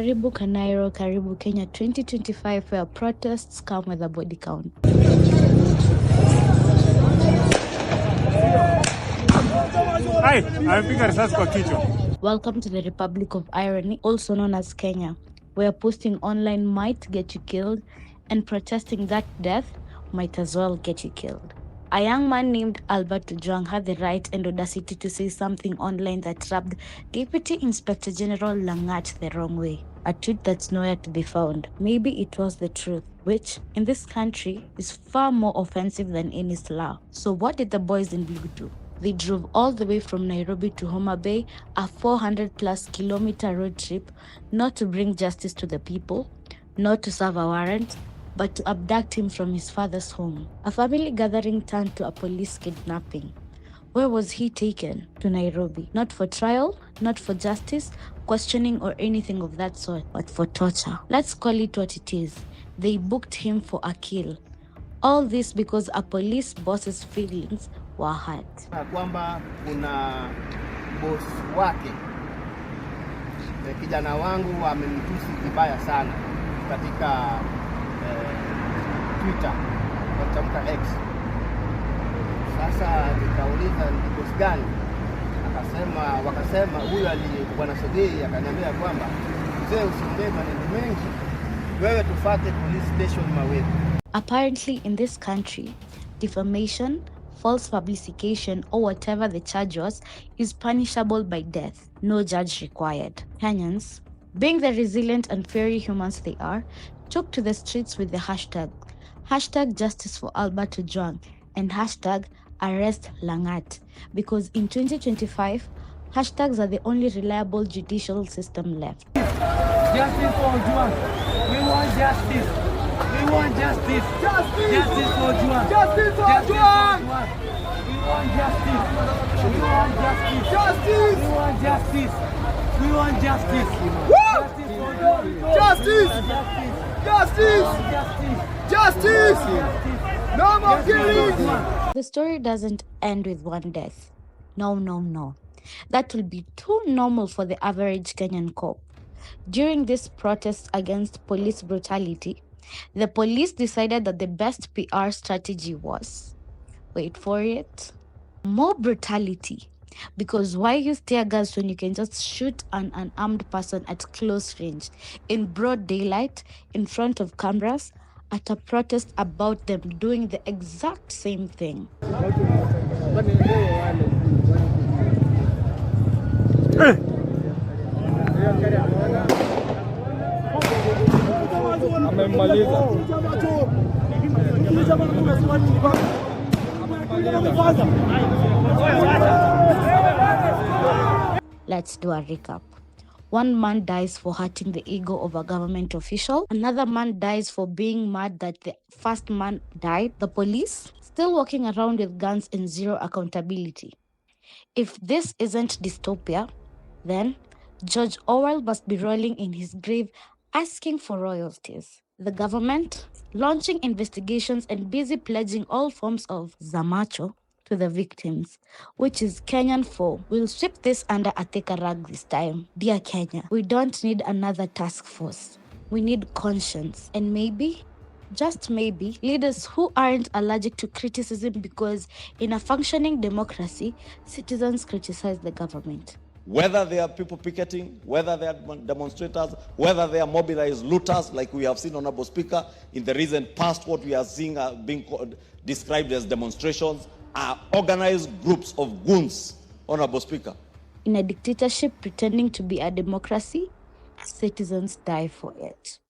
Karibu Kanairo, Karibu Kenya 2025, where protests come with a body count. Welcome to the Republic of Irony, also known as Kenya, where posting online might get you killed and protesting that death might as well get you killed. A young man named Albert Ojwang had the right and audacity to say something online that rubbed Deputy Inspector General Langat the wrong way. A tweet that's nowhere to be found. Maybe it was the truth, which, in this country, is far more offensive than any slur. So what did the boys in blue do? They drove all the way from Nairobi to Homa Bay, a 400-plus kilometer road trip, not to bring justice to the people, not to serve a warrant, but to abduct him from his father's home. A family gathering turned to a police kidnapping. Where was he taken? To Nairobi. Not for trial, not for justice, questioning or anything of that sort, but for torture. Let's call it what it is. They booked him for a kill. All this because a police boss's feelings were hurt. Kwamba kuna boss wake kijana wangu amemtusi vibaya sana katika Twitter kwa X. Sasa nikauliza ni boss gani? Wakasema huyu aliyekuwa na Sogei akaniambia kwamba mzee usiongee maneno mengi, wewe tufuate police station Mawewe. Apparently in this country, defamation, false publication, or whatever the charge was, is punishable by death. No judge required. Kenyans, being the resilient and fiery humans they are, took to the streets with the hashtag Justice for Albert Ojwang and hashtag Arrest Langat, because in 2025, hashtags are the only reliable judicial system left. Justice for Ojwang. We want justice. We want justice. Justice. Justice for Ojwang. Justice for Ojwang. We want justice. We want justice. Justice. We want justice. We want justice. Justice for Ojwang. Justice. Justice. Justice. No more killing. The story doesn't end with one death. No. That will be too normal for the average Kenyan cop. During this protest against police brutality, the police decided that the best PR strategy was, wait for it, more brutality. Because why use tear gas when you can just shoot an unarmed person at close range, in broad daylight, in front of cameras, at a protest about them doing the exact same thing? Let's do a recap. One man dies for hurting the ego of a government official. Another man dies for being mad that the first man died. The police still walking around with guns and zero accountability. If this isn't dystopia, then George Orwell must be rolling in his grave asking for royalties. The government launching investigations and busy pledging all forms of zamacho to the victims, which is Kenyan for we'll sweep this under a thicker rug this time. Dear Kenya, we don't need another task force. We need conscience and maybe, just maybe, leaders who aren't allergic to criticism, because in a functioning democracy, citizens criticize the government. Whether they are people picketing, whether they are demonstrators, whether they are mobilized looters, like we have seen, Honorable Speaker, in the recent past, what we are seeing are being described as demonstrations, are organized groups of goons, Honorable Speaker. In a dictatorship pretending to be a democracy, citizens die for it.